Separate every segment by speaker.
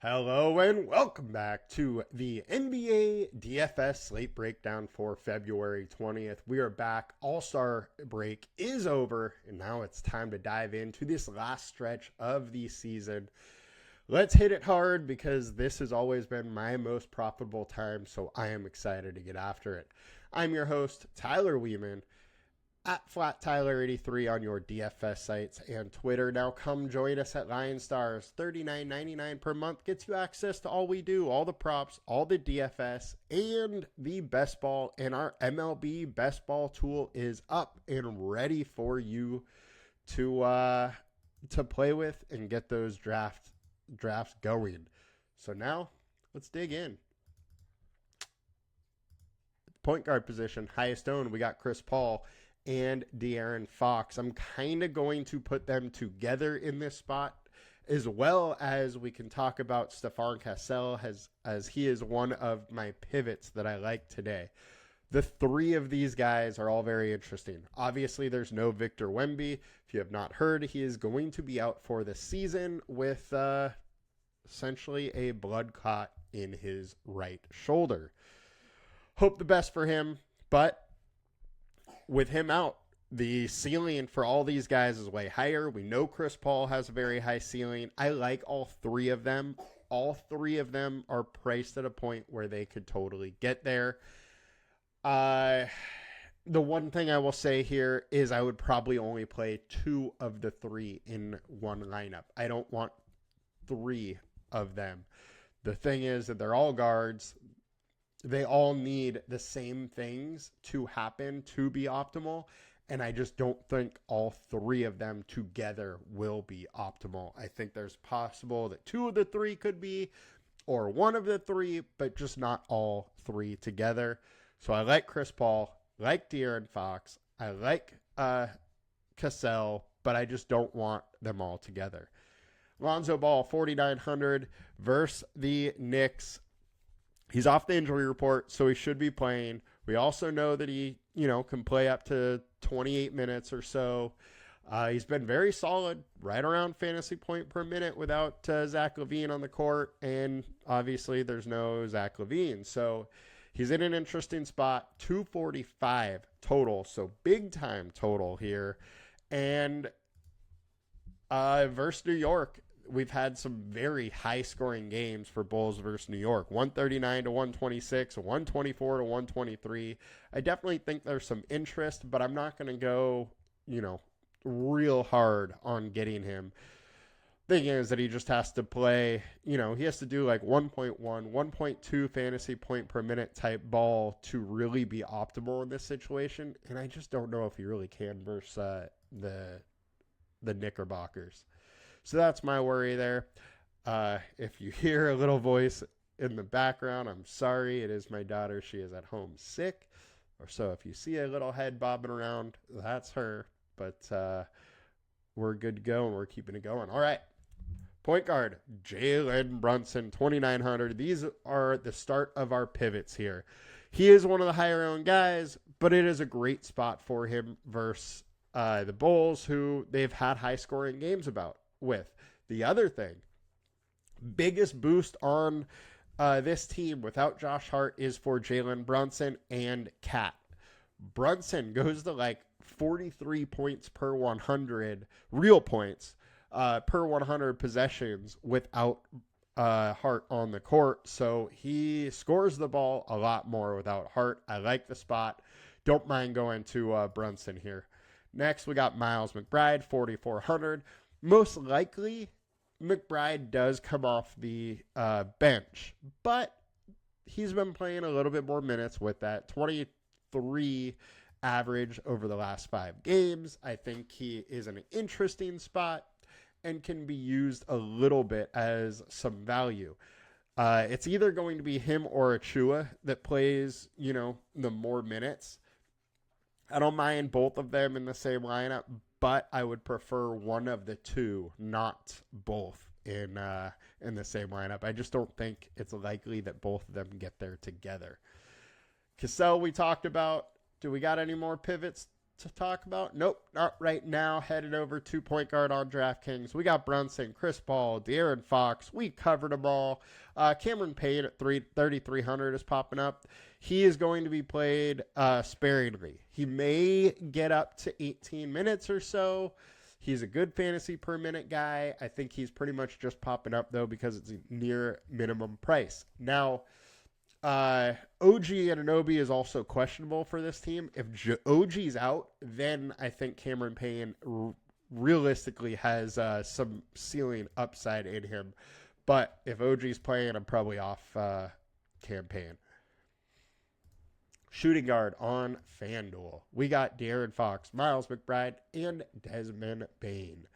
Speaker 1: Hello and welcome back to the NBA DFS Slate Breakdown for February 20th. We are back. All-Star break is over, and now it's time to dive into this last stretch of the season. Let's hit it hard because this has always been my most profitable time, so I am excited to get after it. I'm your host, Tyler Wiemann, at FlatTyler83 on your DFS sites and Twitter. Now come join us at Lion Stars. $39.99 per month gets you access to all we do, all the props, all the DFS, and the best ball. And our MLB best ball tool is up and ready for you to play with and get those drafts going. So now let's dig in. Point guard position, highest owned, we got Chris Paul and De'Aaron Fox. I'm kind of going to put them together in this spot, as well as we can talk about Stephon Cassell as he is one of my pivots that I like today. The three of these guys are all very interesting. Obviously, there's no Victor Wemby. If you have not heard, he is going to be out for the season with essentially a blood clot in his right shoulder. Hope the best for him, but with him out, the ceiling for all these guys is way higher. We know Chris Paul has a very high ceiling. I like all three of them. All three of them are priced at a point where they could totally get there. The one thing I will say here is I would probably only play two of the three in one lineup. I don't want three of them. The thing is that they're all guards. They all need the same things to happen to be optimal, and I just don't think all three of them together will be optimal. I think there's possible that two of the three could be, or one of the three, but just not all three together. So I like Chris Paul, like De'Aaron Fox, I like Cassell, but I just don't want them all together. Lonzo Ball, 4,900 versus the Knicks. He's off the injury report, so he should be playing. We also know that he, can play up to 28 minutes or so. He's been very solid, right around fantasy point per minute without Zach LaVine on the court. And obviously there's no Zach LaVine. So he's in an interesting spot, 245 total. So big time total here. And versus New York, we've had some very high-scoring games for Bulls versus New York. 139 to 126, 124 to 123. I definitely think there's some interest, but I'm not going to go, real hard on getting him. Thing is that he just has to play, he has to do like 1.1, 1.2 fantasy point per minute type ball to really be optimal in this situation. And I just don't know if he really can versus the Knickerbockers. So that's my worry there. If you hear a little voice in the background, I'm sorry. It is my daughter. She is at home sick. Or so if you see a little head bobbing around, that's her. But we're good to go, and we're keeping it going. All right. Point guard, Jalen Brunson, 2,900. These are the start of our pivots here. He is one of the higher-owned guys, but it is a great spot for him versus the Bulls, who they've had high-scoring games with. The other thing, biggest boost on this team without Josh Hart is for Jalen Brunson and Cat. Brunson goes to like 43 points per 100 real points per 100 possessions without Hart on the court. So he scores the ball a lot more without Hart. I like the spot. Don't mind going to Brunson here. Next, we got Miles McBride, 4,400. Most likely, McBride does come off the bench, but he's been playing a little bit more minutes with that 23 average over the last 5 games. I think he is an interesting spot and can be used a little bit as some value. It's either going to be him or Achua that plays, the more minutes. I don't mind both of them in the same lineup, but I would prefer one of the two, not both in the same lineup. I just don't think it's likely that both of them get there together. Cassell, we talked about. Do we got any more pivots to talk about? Nope, not right now. Headed over to point guard on DraftKings. We got Brunson, Chris Paul, De'Aaron Fox. We covered them all. Cameron Payne at 3,300 is popping up. He is going to be played sparingly. He may get up to 18 minutes or so. He's a good fantasy per minute guy. I think he's pretty much just popping up, though, because it's near minimum price. Now, OG Anunoby is also questionable for this team. If OG's out, then I think Cameron Payne realistically has some ceiling upside in him. But if OG's playing, I'm probably off Cam Payne. Shooting guard on FanDuel. We got De'Aaron Fox, Miles McBride, and Desmond Bane.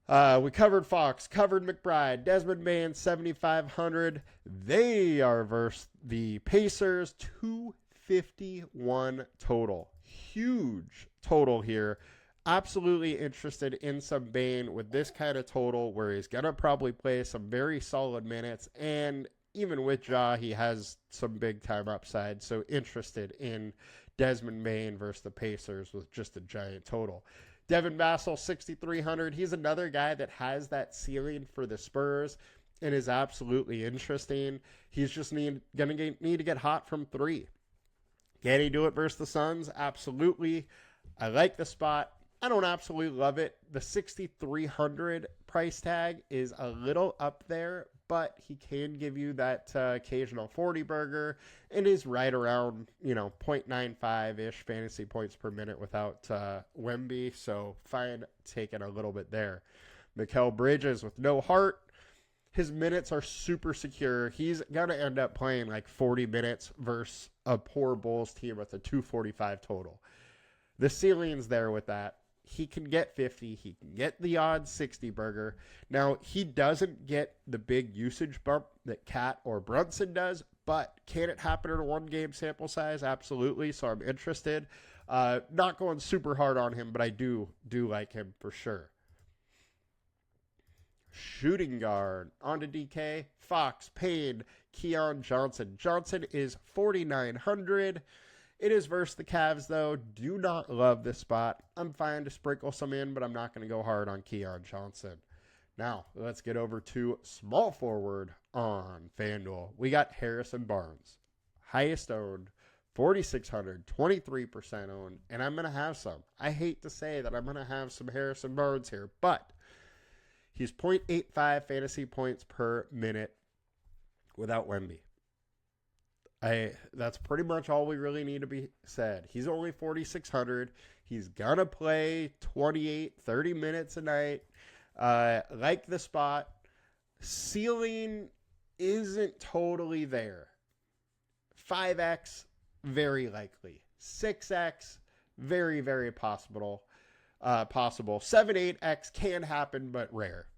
Speaker 1: We covered Fox, covered McBride, Desmond Bane, 7,500. They are versus the Pacers, 251 total. Huge total here. Absolutely interested in some Bane with this kind of total where he's going to probably play some very solid minutes. And even with Ja, he has some big-time upside. So interested in Desmond Bane versus the Pacers with just a giant total. Devin Vassell, 6,300. He's another guy that has that ceiling for the Spurs and is absolutely interesting. He's just need to get hot from three. Can he do it versus the Suns? Absolutely. I like the spot. I don't absolutely love it. The 6,300 price tag is a little up there, but he can give you that occasional 40 burger and is right around, 0.95-ish fantasy points per minute without Wemby. So fine taking a little bit there. Mikal Bridges with no heart. His minutes are super secure. He's going to end up playing like 40 minutes versus a poor Bulls team with a 245 total. The ceiling's there with that. He can get 50. He can get the odd 60 burger. Now, he doesn't get the big usage bump that Cat or Brunson does, but can it happen in a one-game sample size? Absolutely, so I'm interested. Not going super hard on him, but I do like him for sure. Shooting guard. On to DK. Fox, Payne, Keon Johnson. Johnson is 4,900. It is versus the Cavs, though. Do not love this spot. I'm fine to sprinkle some in, but I'm not going to go hard on Keon Johnson. Now, let's get over to small forward on FanDuel. We got Harrison Barnes. Highest owned, 4,600, 23% owned, and I'm going to have some. I hate to say that I'm going to have some Harrison Barnes here, but he's 0.85 fantasy points per minute without Wemby. That's pretty much all we really need to be said. He's only 4,600. He's going to play 28, 30 minutes a night. Like the spot. Ceiling isn't totally there. 5X, very likely. 6X, very, very possible. 7-8X can happen, but rare.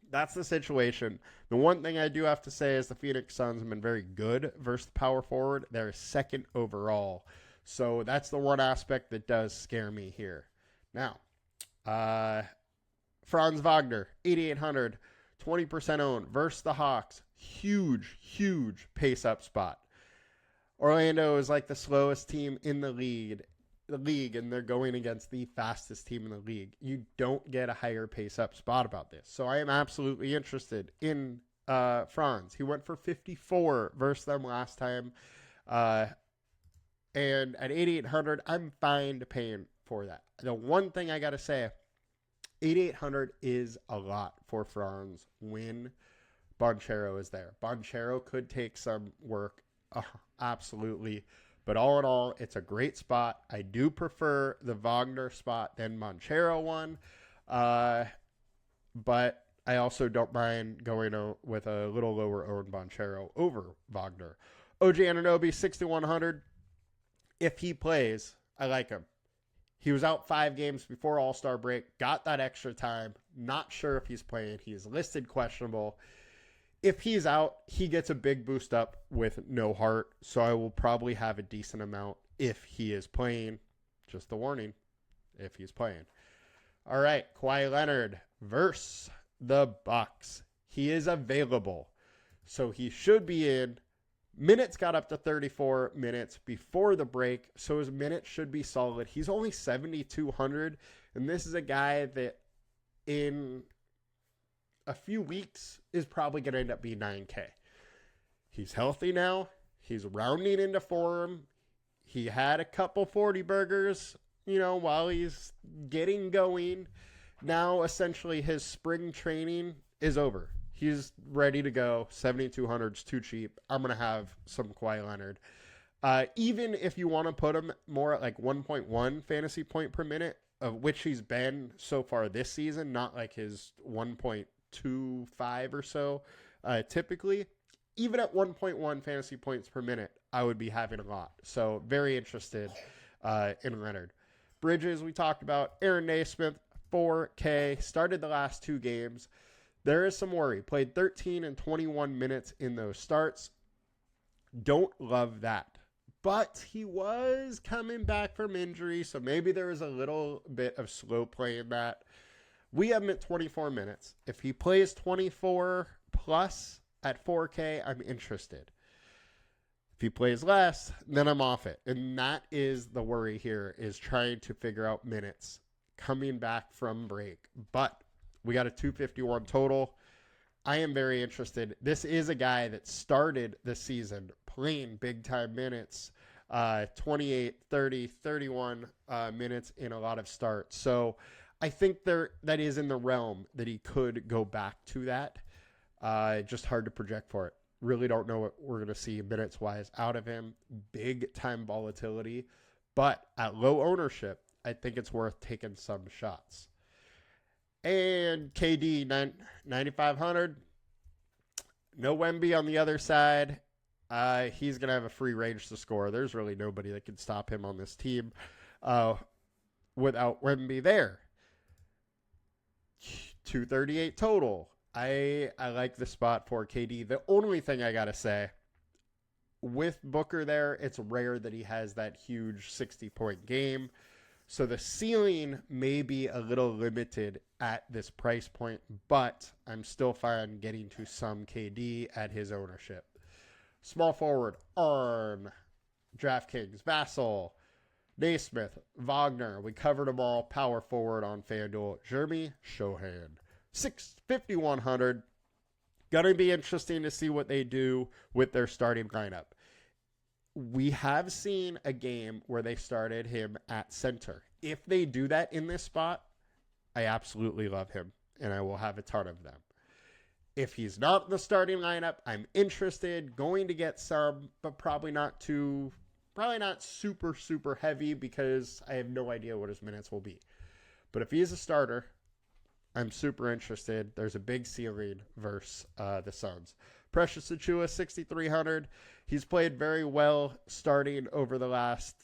Speaker 1: That's the situation. The one thing I do have to say is the Phoenix Suns have been very good versus the power forward. They're second overall. So that's the one aspect that does scare me here. Now, Franz Wagner, 8,800, 20% owned versus the Hawks. Huge, huge pace-up spot. Orlando is like the slowest team in the league, and they're going against the fastest team in the league. You don't get a higher pace-up spot about this. So I am absolutely interested in Franz. He went for 54 versus them last time. And at 8,800, I'm fine paying for that. The one thing I got to say, 8,800 is a lot for Franz when Banchero is there. Banchero could take some work, absolutely. But all in all, it's a great spot. I do prefer the Wagner spot than Banchero one. But I also don't mind going with a little lower owned Banchero over Wagner. OG Anunoby, 6,100. If he plays, I like him. He was out 5 games before All-Star break. Got that extra time. Not sure if he's playing. He is listed questionable. If he's out, he gets a big boost up with no heart, so I will probably have a decent amount if he is playing. Just a warning, if he's playing. All right, Kawhi Leonard versus the Bucks. He is available, so he should be in Minutes got up to 34 minutes before the break, so his minutes should be solid. He's only 7,200, and this is a guy that in a few weeks is probably going to end up being 9K. He's healthy now. He's rounding into form. He had a couple 40 burgers, while he's getting going. Now, essentially, his spring training is over. He's ready to go. 7,200 is too cheap. I'm going to have some Kawhi Leonard. Even if you want to put him more at like 1.1 fantasy point per minute, of which he's been so far this season, not like his 1.25 or so typically. Even at 1.1 fantasy points per minute, I would be having a lot. So very interested in Leonard. Bridges, we talked about. Aaron Naismith, 4K. Started the last 2 games. There is some worry. Played 13 and 21 minutes in those starts. Don't love that. But he was coming back from injury, so maybe there was a little bit of slow play in that. We have him at 24 minutes. If he plays 24 plus at 4K, I'm interested. If he plays less, then I'm off it. And that is the worry here, is trying to figure out minutes coming back from break. But we got a 251 total. I am very interested. This is a guy that started the season playing big-time minutes, 28, 30, 31 minutes in a lot of starts. So I think that is in the realm that he could go back to that. Just hard to project for it. Really don't know what we're going to see minutes-wise out of him. Big-time volatility. But at low ownership, I think it's worth taking some shots. And KD, 9,500. No Wemby on the other side. He's going to have a free range to score. There's really nobody that can stop him on this team without Wemby there. 238 total. I like the spot for KD. The only thing I got to say, with Booker there, it's rare that he has that huge 60-point game. So the ceiling may be a little limited at this price point, but I'm still fine getting to some KD at his ownership. Small forward on DraftKings, Vassell, Naismith, Wagner. We covered them all. Power forward on FanDuel, Jeremy Shohan. 5,100. Gonna be interesting to see what they do with their starting lineup. We have seen a game where they started him at center. If they do that in this spot, I absolutely love him, and I will have a ton of them. If he's not in the starting lineup, I'm interested, going to get some, but probably not super, super heavy, because I have no idea what his minutes will be. But if he is a starter, I'm super interested. There's a big ceiling versus the Suns. Precious Achiuwa, 6,300. He's played very well starting over the last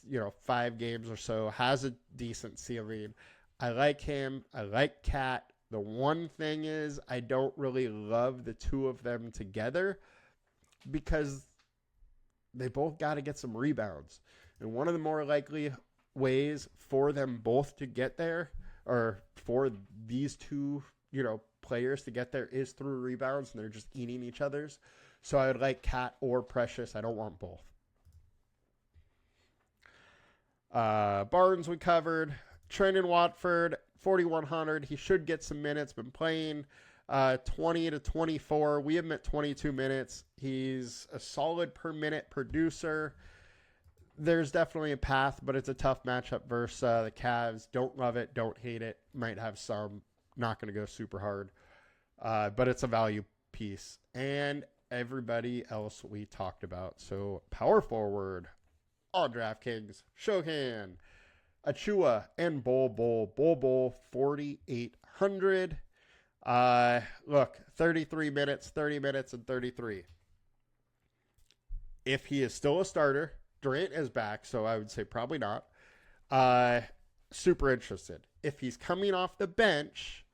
Speaker 1: 5 games or so. Has a decent ceiling. I like him. I like Cat. The one thing is I don't really love the two of them together, because they both got to get some rebounds. And one of the more likely ways for them both to get there, or for these two, players to get there, is through rebounds, and they're just eating each other's. So I would like Cat or Precious. I don't want both. Barnes we covered. Trendon Watford, 4,100. He should get some minutes. Been playing 20 to 24. We have him at 22 minutes. He's a solid per minute producer. There's definitely a path, but it's a tough matchup versus the Cavs. Don't love it. Don't hate it. Might have some. Not going to go super hard. But it's a value piece. And everybody else we talked about. So power forward on DraftKings, Shohan, Achiuwa, and Bol, 4,800. Look, 33 minutes, 30 minutes, and 33. If he is still a starter, Durant is back, so I would say probably not. Super interested. If he's coming off the bench,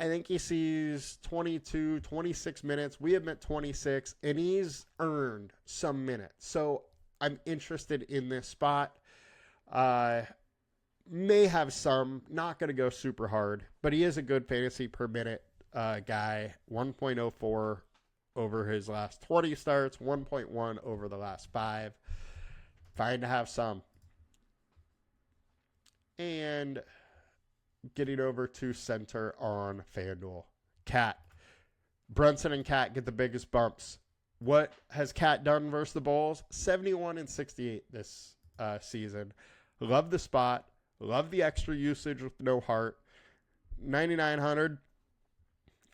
Speaker 1: I think he sees 22, 26 minutes. We have him at 26, and he's earned some minutes. So I'm interested in this spot. May have some. Not going to go super hard, but he is a good fantasy per minute guy. 1.04 over his last 20 starts, 1.1 over the last 5. Fine to have some. And getting over to center on FanDuel. Cat. Brunson and Cat get the biggest bumps. What has Cat done versus the Bulls? 71 and 68 this season. Love the spot. Love the extra usage with no heart. 9,900.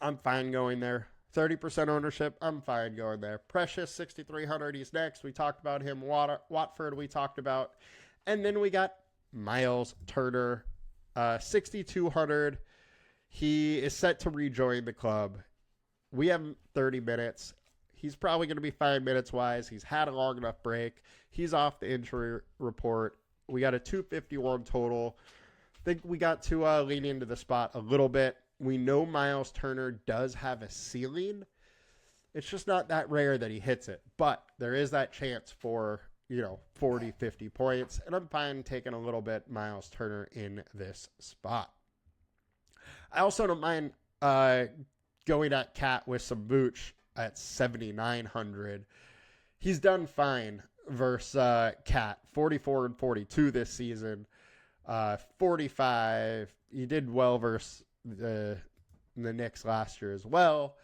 Speaker 1: I'm fine going there. 30% ownership. I'm fine going there. Precious, 6,300. He's next. We talked about him. Watford, we talked about. And then we got Miles Turner, 6,200. He is set to rejoin the club. We have 30 minutes. He's probably going to be 5 minutes wise. He's had a long enough break. He's off the injury report. We got a 251 total. I think we got to lean into the spot a little bit. We know Miles Turner does have a ceiling. It's just not that rare that he hits it. But there is that chance for, 40, 50 points. And I'm fine taking a little bit Miles Turner in this spot. I also don't mind going at Cat with some Vooch at 7,900. He's done fine versus Cat. 44 and 42 this season. 45. He did well versus the Knicks last year as well.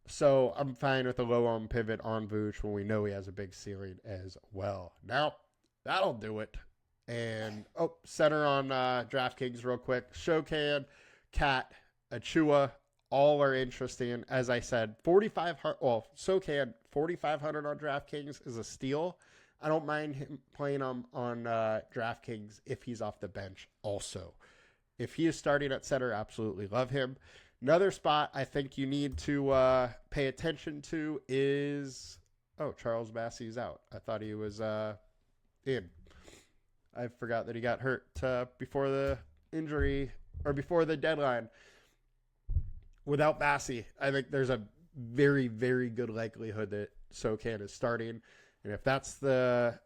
Speaker 1: So I'm fine with a low on pivot on Vooch when we know he has a big ceiling as well. Now, that'll do it. And, center on DraftKings real quick. Shokan, Cat, Achua, all are interesting. As I said, 4,500. Well, Sokan 4,500 on DraftKings is a steal. I don't mind him playing on DraftKings if he's off the bench also. If he is starting at center, absolutely love him. Another spot I think you need to pay attention to is... Charles Bassey's out. I thought he was in. I forgot that he got hurt before the injury, or before the deadline. Without Bassey, I think there's a very, very good likelihood that Sokan is starting. And if that's the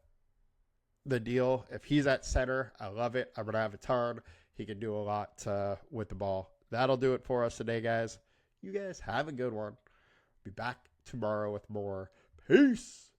Speaker 1: deal, if he's at center, I love it. I'm going to have a ton. He can do a lot with the ball. That'll do it for us today, guys. You guys have a good one. Be back tomorrow with more. Peace.